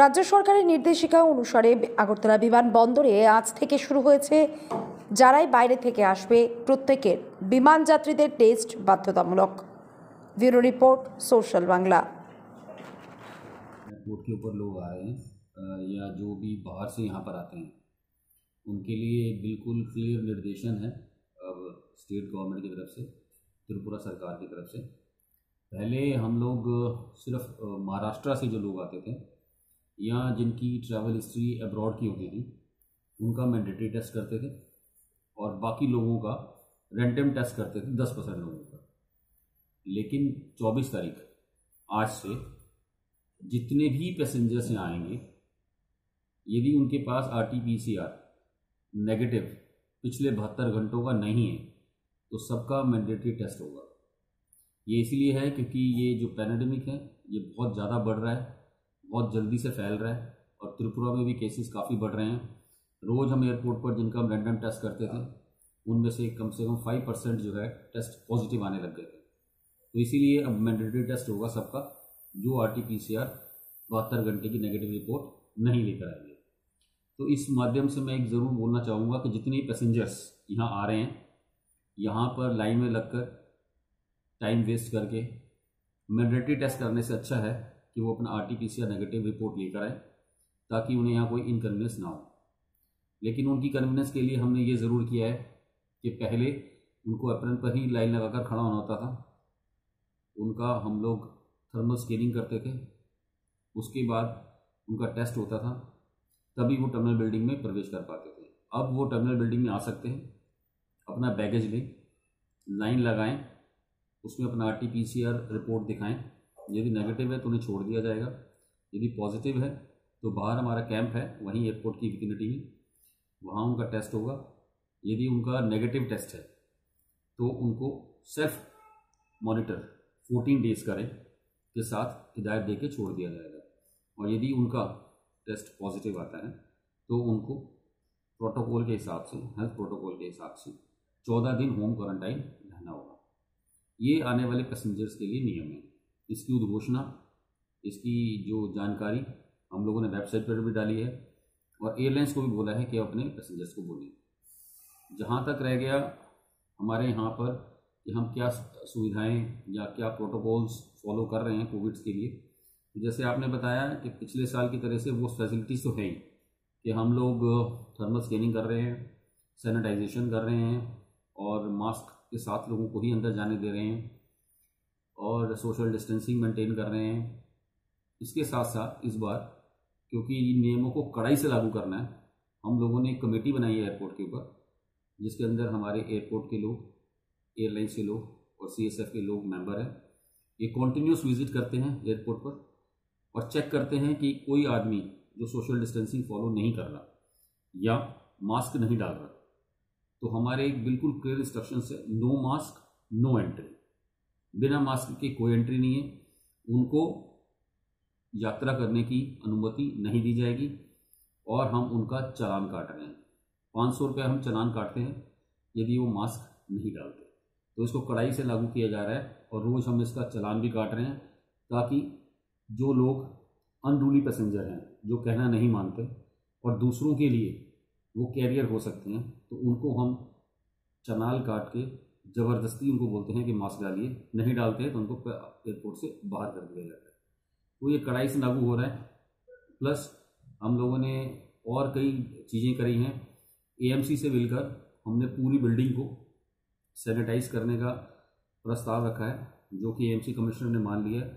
রাজ্য সরকারের নির্দেশিকা অনুসারে আগরতলা বিমানবন্দরে আজ থেকে শুরু হয়েছে যারাই বাইরে থেকে আসবে প্রত্যেকের বিমান যাত্রীদের টেস্ট বাধ্যতামূলক। Bureau report social Bangla. Airport के ऊपर लोग आ रहे हैं या जो भी बाहर से यहाँ पर आते हैं उनके लिए बिल्कुल क्लियर निर्देशन है अब स्टेट गवर्नमेंट की तरफ से, त्रिपुरा सरकार की तरफ से। पहले हम लोग सिर्फ महाराष्ट्र से जो लोग आते थे या जिनकी ट्रैवल हिस्ट्री अब्रॉड की होती थी उनका मैंडेटरी टेस्ट करते थे और बाकी लोगों का रैंडम टेस्ट करते थे 10% लोगों का। लेकिन 24 तारीख आज से जितने भी पैसेंजर्स यहाँ आएंगे यदि उनके पास RT-PCR नेगेटिव पिछले 72 घंटों का नहीं है तो सबका मैंडेटरी टेस्ट होगा। ये इसलिए है क्योंकि ये जो पैंडेमिक है ये बहुत ज़्यादा बढ़ रहा है, बहुत जल्दी से फैल रहा है और त्रिपुरा में भी केसेस काफ़ी बढ़ रहे हैं। रोज़ हम एयरपोर्ट पर जिनका हम रैंडम टेस्ट करते थे उनमें से कम 5% जो है टेस्ट पॉजिटिव आने लग गए थे। तो इसीलिए अब मैंडेटरी टेस्ट होगा सबका जो RT-PCR 72 घंटे की नेगेटिव रिपोर्ट नहीं लेकर आएंगे। तो इस माध्यम से मैं एक ज़रूर बोलना चाहूँगा कि जितने पैसेंजर्स यहाँ आ रहे हैं यहाँ पर लाइन में लगकर टाइम वेस्ट करके मैंडेटरी टेस्ट करने से अच्छा है कि वो अपना RT-PCR नेगेटिव रिपोर्ट लेकर आए ताकि उन्हें यहाँ कोई इनकन्वीनियंस ना हो। लेकिन उनकी कन्वीनियंस के लिए हमने ये ज़रूर किया है कि पहले उनको अप्रैल पर ही लाइन लगाकर खड़ा होना होता था, उनका हम लोग थर्मल स्कैनिंग करते थे, उसके बाद उनका टेस्ट होता था, तभी वो टर्मिनल बिल्डिंग में प्रवेश कर पाते थे। अब वो टर्मिनल बिल्डिंग में आ सकते हैं, अपना बैगेज लें, लाइन लगाएं, उसमें अपना RT-PCR रिपोर्ट दिखाएं। यदि नेगेटिव है तो उन्हें छोड़ दिया जाएगा, यदि पॉजिटिव है तो बाहर हमारा कैंप है वहीं एयरपोर्ट की विकिनिटी में, वहाँ उनका टेस्ट होगा। यदि उनका नेगेटिव टेस्ट है तो उनको सेल्फ मॉनिटर 14 डेज़ करें के साथ हिदायत देके छोड़ दिया जाएगा। और यदि उनका टेस्ट पॉजिटिव आता है तो उनको प्रोटोकॉल के हिसाब से, हेल्थ प्रोटोकॉल के हिसाब से 14 दिन होम क्वारंटाइन रहना होगा। ये आने वाले पैसेंजर्स के लिए नियम है। इसकी उद्घोषणा, इसकी जो जानकारी हम लोगों ने वेबसाइट पर भी डाली है और एयरलाइंस को भी बोला है कि अपने पैसेंजर्स को बोलें। जहाँ तक रह गया हमारे यहाँ पर कि हम क्या सुविधाएं या क्या प्रोटोकॉल्स फॉलो कर रहे हैं कोविड के लिए, जैसे आपने बताया कि पिछले साल की तरह से वो फैसिलिटीज़ तो है ही कि हम लोग थर्मल स्कैनिंग कर रहे हैं, सैनिटाइजेशन कर रहे हैं और मास्क के साथ लोगों को ही अंदर जाने दे रहे हैं और सोशल डिस्टेंसिंग मेंटेन कर रहे हैं। इसके साथ साथ इस बार क्योंकि इन नियमों को कड़ाई से लागू करना है, हम लोगों ने एक कमेटी बनाई है एयरपोर्ट के ऊपर जिसके अंदर हमारे एयरपोर्ट के लोग, एयरलाइंस के लोग और CSF के लोग मेंबर हैं। ये कॉन्टीन्यूस विजिट करते हैं एयरपोर्ट पर और चेक करते हैं कि कोई आदमी जो सोशल डिस्टेंसिंग फॉलो नहीं कर रहा या मास्क नहीं डाल रहा तो हमारे एक बिल्कुल क्लियर इंस्ट्रक्शन है, नो मास्क नो एंट्री। बिना मास्क के कोई एंट्री नहीं है, उनको यात्रा करने की अनुमति नहीं दी जाएगी और हम उनका चालान काट रहे हैं। 500 रुपये हम चालान काटते हैं यदि वो मास्क नहीं डालते। तो इसको कड़ाई से लागू किया जा रहा है और रोज़ हम इसका चालान भी काट रहे हैं ताकि जो लोग अनरूली पैसेंजर हैं, जो कहना नहीं मानते और दूसरों के लिए वो कैरियर हो सकते हैं, तो उनको हम चालान काट के ज़बरदस्ती उनको बोलते हैं कि मास्क डालिए, नहीं डालते हैं तो उनको एयरपोर्ट से बाहर कर दिया जाता है। तो ये कड़ाई से लागू हो रहा है। प्लस हम लोगों ने और कई चीज़ें करी हैं। AMC से मिलकर हमने पूरी बिल्डिंग को सैनिटाइज करने का प्रस्ताव रखा है जो कि AMC कमिश्नर ने मान लिया है।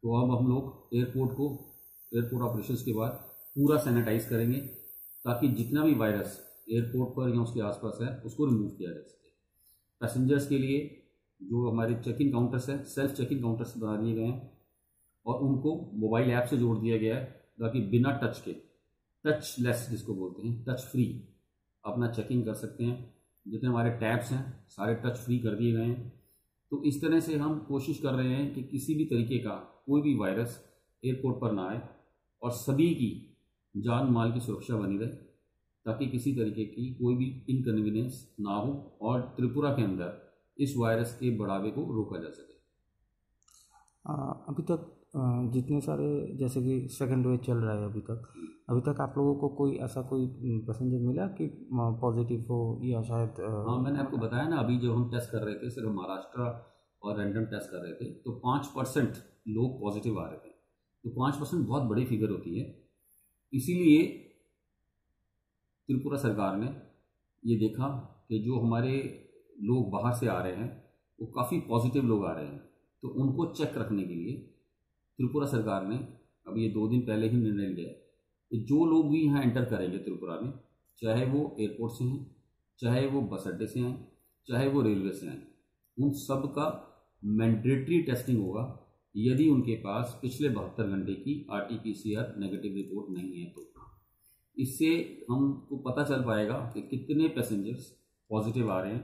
तो अब हम लोग एयरपोर्ट ऑपरेशंस के बाद पूरा सैनिटाइज करेंगे ताकि जितना भी वायरस एयरपोर्ट पर या उसके आसपास है उसको रिमूव किया जा सके। पैसेंजर्स के लिए जो हमारे चेक इन काउंटर्स हैं, सेल्फ चेक इन काउंटर्स बना दिए गए हैं और उनको मोबाइल ऐप से जोड़ दिया गया है ताकि बिना टच के, टचलेस जिसको बोलते हैं, टच फ्री अपना चेकिंग कर सकते हैं। जितने हमारे टैब्स हैं सारे टच फ्री कर दिए गए हैं। तो इस तरह से हम कोशिश कर रहे हैं कि किसी भी तरीके का कोई भी वायरस एयरपोर्ट पर ना आए और सभी की जान माल की सुरक्षा बनी रहे ताकि किसी तरीके की कोई भी इनकन्वीनियंस ना हो और त्रिपुरा के अंदर इस वायरस के बढ़ावे को रोका जा सके। अभी तक जितने सारे जैसे कि सेकंड वेव चल रहा है अभी तक आप लोगों को कोई ऐसा कोई पैसेंजर मिला कि पॉजिटिव हो या शायद हाँ, मैंने आपको बताया ना, अभी जब हम टेस्ट कर रहे थे, सिर्फ महाराष्ट्र और रैंडम टेस्ट कर रहे थे, तो 5% लोग पॉजिटिव आ रहे थे। तो 5% बहुत बड़ी फिगर होती है। इसीलिए त्रिपुरा सरकार ने ये देखा कि जो हमारे लोग बाहर से आ रहे हैं वो काफ़ी पॉजिटिव लोग आ रहे हैं, तो उनको चेक रखने के लिए त्रिपुरा सरकार ने अब ये 2 दिन पहले ही निर्णय लिया है कि जो लोग भी यहाँ एंटर करेंगे त्रिपुरा में, चाहे वो एयरपोर्ट से हैं, चाहे वो बस अड्डे से आएँ, चाहे वो रेलवे से आएँ, उन सब का मैंडेटरी टेस्टिंग होगा यदि उनके पास पिछले 72 घंटे की RT-PCR नेगेटिव रिपोर्ट नहीं है। तो इससे हमको पता चल पाएगा कि कितने पैसेंजर्स पॉजिटिव आ रहे हैं,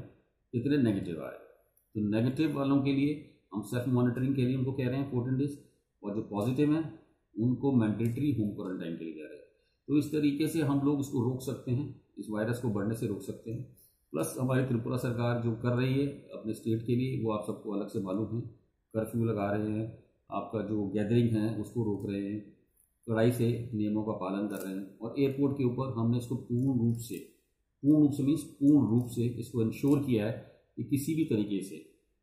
कितने नेगेटिव आ रहे हैं। तो नेगेटिव वालों के लिए हम सेल्फ मॉनिटरिंग के लिए उनको कह रहे हैं 14 डेज, और जो पॉजिटिव हैं उनको मैंडेटरी होम क्वारंटाइन के लिए कह रहे हैं। तो इस तरीके से हम लोग इसको रोक सकते हैं, इस वायरस को बढ़ने से रोक सकते हैं। प्लस हमारी त्रिपुरा सरकार जो कर रही है अपने स्टेट के लिए, वो आप सबको अलग से मालूम है, कर्फ्यू लगा रहे हैं, आपका जो गैदरिंग है उसको रोक रहे हैं, कड़ाई से नियमों का पालन कर रहे हैं। और एयरपोर्ट के ऊपर हमने इसको पूर्ण रूप से इसको इंश्योर किया है कि किसी भी तरीके से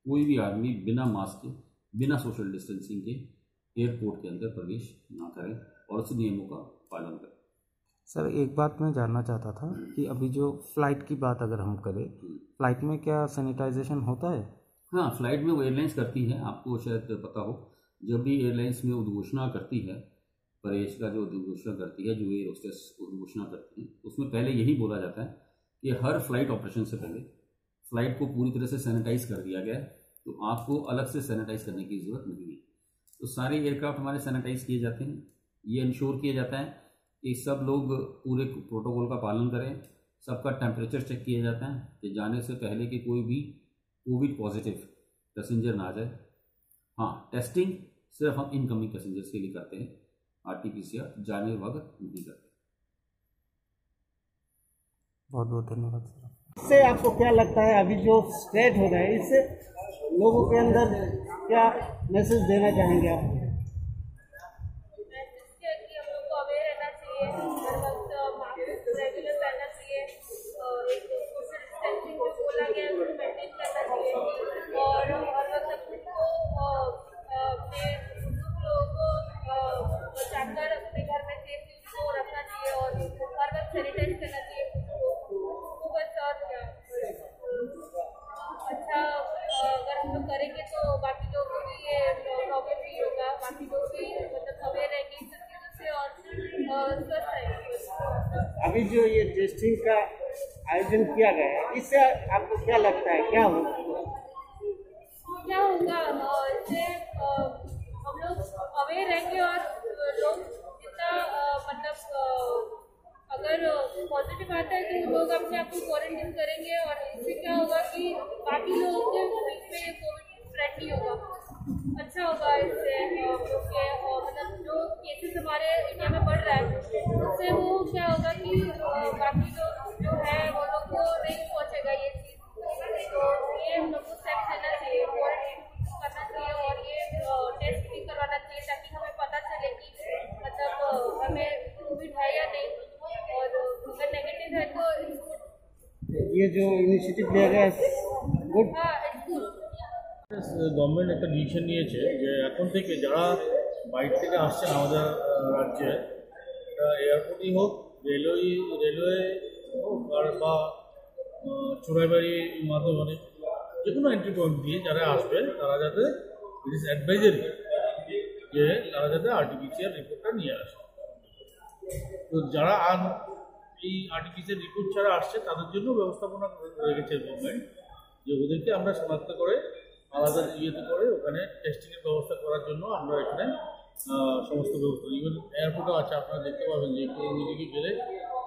कोई भी आदमी बिना मास्क के, बिना सोशल डिस्टेंसिंग के एयरपोर्ट के अंदर प्रवेश ना करें और उस नियमों का पालन करें। सर एक बात मैं जानना चाहता था कि अभी जो फ़्लाइट की बात अगर हम करें, फ़्लाइट में क्या सैनिटाइजेशन होता है? हाँ, फ्लाइट में वो एयरलाइंस करती है, आपको शायद पता हो, जब भी एयरलाइंस में उद्घोषणा करती है, प्रवेश का जो उद्घोषणा करती है, जो एयर होस्टेस उद्घोषणा करती है, उसमें पहले यही बोला जाता है कि हर फ्लाइट ऑपरेशन से पहले फ्लाइट को पूरी तरह से सैनिटाइज कर दिया गया है, तो आपको अलग से सैनिटाइज करने की ज़रूरत नहीं है। तो सारे एयरक्राफ्ट हमारे सैनिटाइज किए जाते हैं। ये इंश्योर किया जाता है कि सब लोग पूरे प्रोटोकॉल का पालन करें, सबका टेम्परेचर चेक किया जाता है कि जाने से पहले कि कोई भी कोविड पॉजिटिव पैसेंजर ना आ जाए। हाँ, टेस्टिंग सिर्फ हम इनकमिंग पैसेंजर्स के लिए करते हैं, RT-PCR जाने वक्त नहीं करते। बहुत बहुत धन्यवाद सर। इससे आपको क्या लगता है अभी जो स्प्रेड हो रहा है, इससे लोगों के अंदर क्या मैसेज देना चाहेंगे आप? अगर हम लोग करेंगे तो बाकी लोगों को भी ये प्रॉब्लम नहीं होगा, बाकी लोग भी मतलब अवेयर रहेंगे इन सब चीज़ों से और स्वस्थ रहेंगे। अभी जो ये टेस्टिंग का आयोजन किया गया है, इससे आपको क्या लगता है क्या होगा? इससे हम लोग अवेयर रहेंगे और लोग जितना मतलब अगर पॉजिटिव आता है तो लोग अपने आप को क्वारंटाइन करेंगे और इससे क्या होगा कि बाकी लोगों के बीच में ये कोविड स्प्रेड नहीं होगा, अच्छा होगा। इससे मतलब जो केसेस हमारे इंडिया में बढ़ रहा है उससे वो क्या होगा कि बाकी लोग जो है वो लोग को नहीं पहुँचेगा ये चीज़। तो ये हम लोग को स्टेप लेना चाहिए, क्वारंटाइन करना चाहिए और ये टेस्ट भी करवाना चाहिए ताकि हमें पता चले कि मतलब हमें कोविड है या नहीं, और अगर नेगेटिव है तो ये जो इनिशिएटिव लिया गया है गुड। गवर्नमेंट একটা ডিসিশন নিয়েছে যে এখন থেকে যারা বাইরে থেকে আসছেন আমাদের রাজ্যে, এয়ারপোর্টই হোক, রেলওয়ে হোক বা চোরাইবাড়ি মাধ্যমে যে কোনো এন্ট্রি পয়েন্ট দিয়ে যারা আসবে তারা যাতে ইট ইজ অ্যাডভাইজারি যে তারা যাতে RT-PCR রিপোর্টটা নিয়ে আসে। তো যারা এই RT-PCR রিপোর্ট ছাড়া আসছে তাদের জন্য ব্যবস্থাপনা রেখেছে গভর্নমেন্ট, যে ওদেরকে আমরা শনাক্ত করে আলাদা ইয়েতে করে ওখানে টেস্টিংয়ের ব্যবস্থা করার জন্য আমরা এখানে সমস্ত ব্যবস্থা, ইভেন এয়ারপোর্টও আছে, আপনারা দেখতে পাবেন যে একটু ওইদিকে গেলে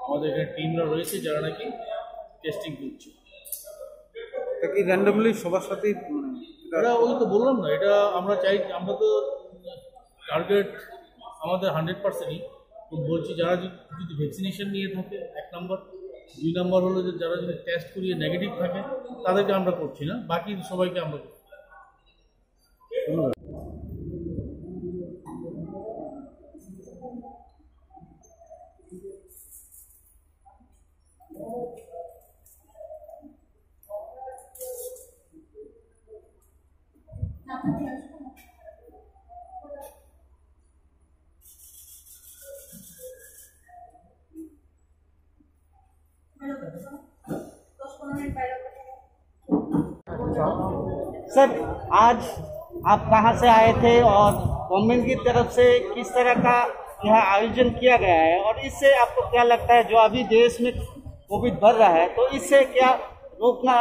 আমাদের এখানে টিমরা রয়েছে যারা নাকি টেস্টিং করছে। এটা কি র্যান্ডমলি সবার সাথেই? এটা ওই তো বললাম না, এটা আমরা চাই, আমরা তো টার্গেট আমাদের 100%ই বলছি। যারা যদি ভ্যাকসিনেশন নিয়ে থাকে 1 নম্বর, 2 নম্বর হলো যে যারা যদি টেস্ট করিয়ে নেগেটিভ থাকে তাদেরকে আমরা করছি না, বাকি সবাইকে আমরা করছি। सर, आज आप कहाँ से आए थे और गवर्नमेंट की तरफ से किस तरह का यह आयोजन किया गया है, और इससे आपको क्या लगता है जो अभी देश में कोविड बढ़ रहा है तो इससे क्या रोकना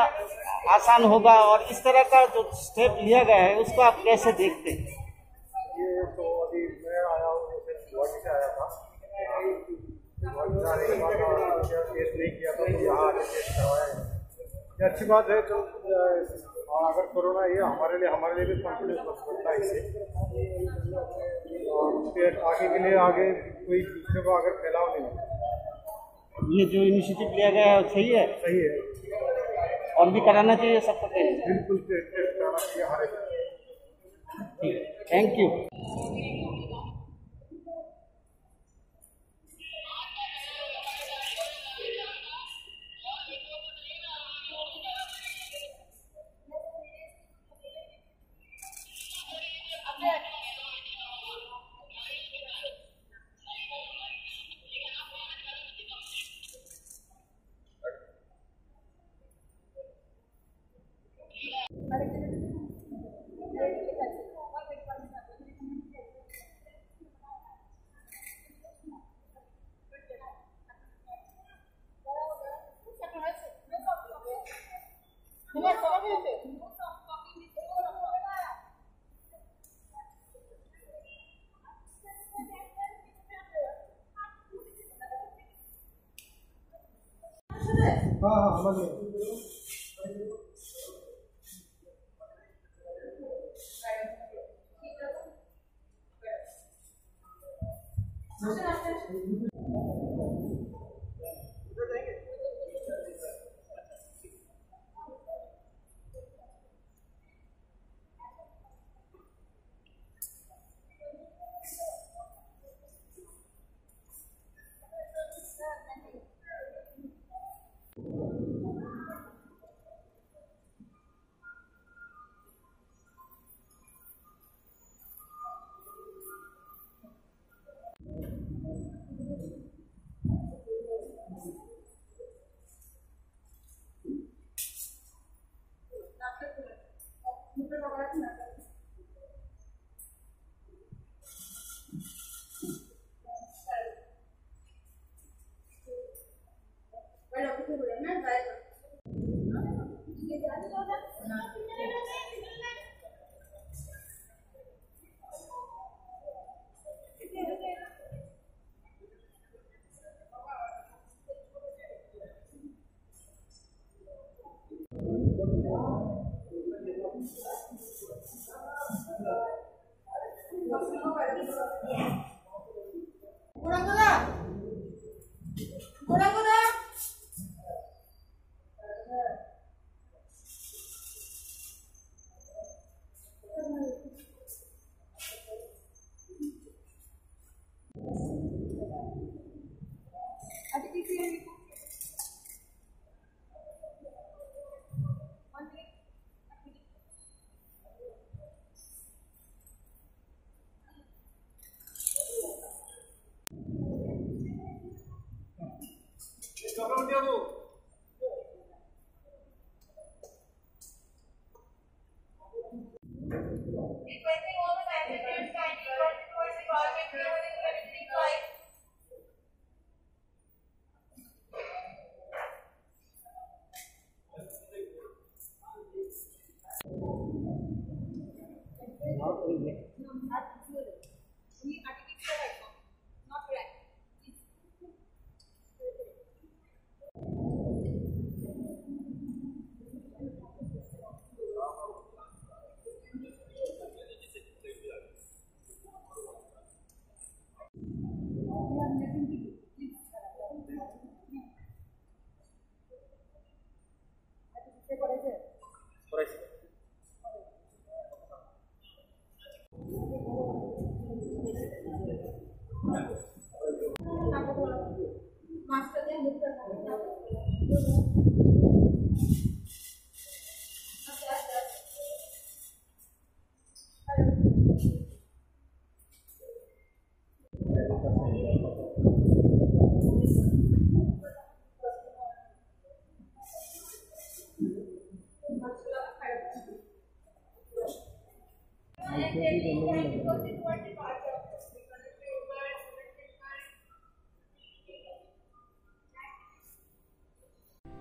आसान होगा, और इस तरह का जो स्टेप लिया गया है उसको आप कैसे देखते हैं? ये तो अभी मैं आया हूँ, गुवाहाटी से आया था। गुवाहाटी से आने के बाद टेस्ट नहीं किया तो यहाँ आके टेस्ट करवाया है। ये अच्छी बात है। तो अगर कोरोना ये हमारे लिए भी कॉन्फिडेंस बढ़ता है इससे, और फिर आगे के लिए आगे कोई दूसरे को अगर फैलाव नहीं होता। ये जो इनिशिएटिव लिया गया है सही है? सही है, और भी कराना चाहिए सबको टेस्ट? बिल्कुल टेस्ट कराना चाहिए हर एक। Thank you. हाँ हाँ समझ गए।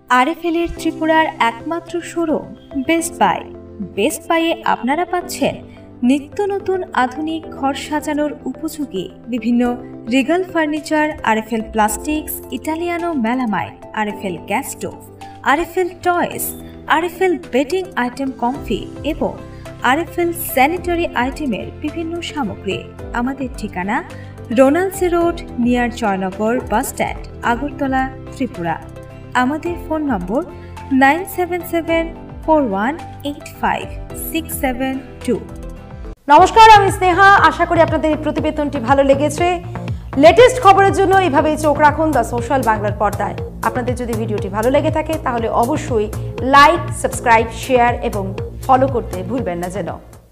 আরএফএল এর ত্রিপুরার একমাত্র শোরুম বেস্ট বাই। বেস্ট বাইয়ে আপনারা পাচ্ছেন নিত্য নতুন আধুনিক ঘর সাজানোর উপযোগী বিভিন্ন regal furniture, RFL plastics, Italiano melamine, RFL gas stove, RFL toys, RFL bedding item Comfy এবং আরএফএল স্যানিটারি আইটেমের বিভিন্ন সামগ্রী। আমাদের ঠিকানা রোনালসি road, near Joynagar bus stand, Agartala, Tripura. আমাদের ফোন নম্বর 9774185672। নমস্কার, আমি স্নেহা। আশা করি আপনাদের এই প্রতিবেদনটি ভালো লেগেছে। লেটেস্ট খবরের জন্য এইভাবেই চোখ রাখুন দ্য সোশ্যাল বাংলার পর্দায়। আপনাদের যদি ভিডিওটি ভালো লেগে থাকে তাহলে অবশ্যই লাইক, সাবস্ক্রাইব, শেয়ার এবং ফলো করতে ভুলবেন না যেন।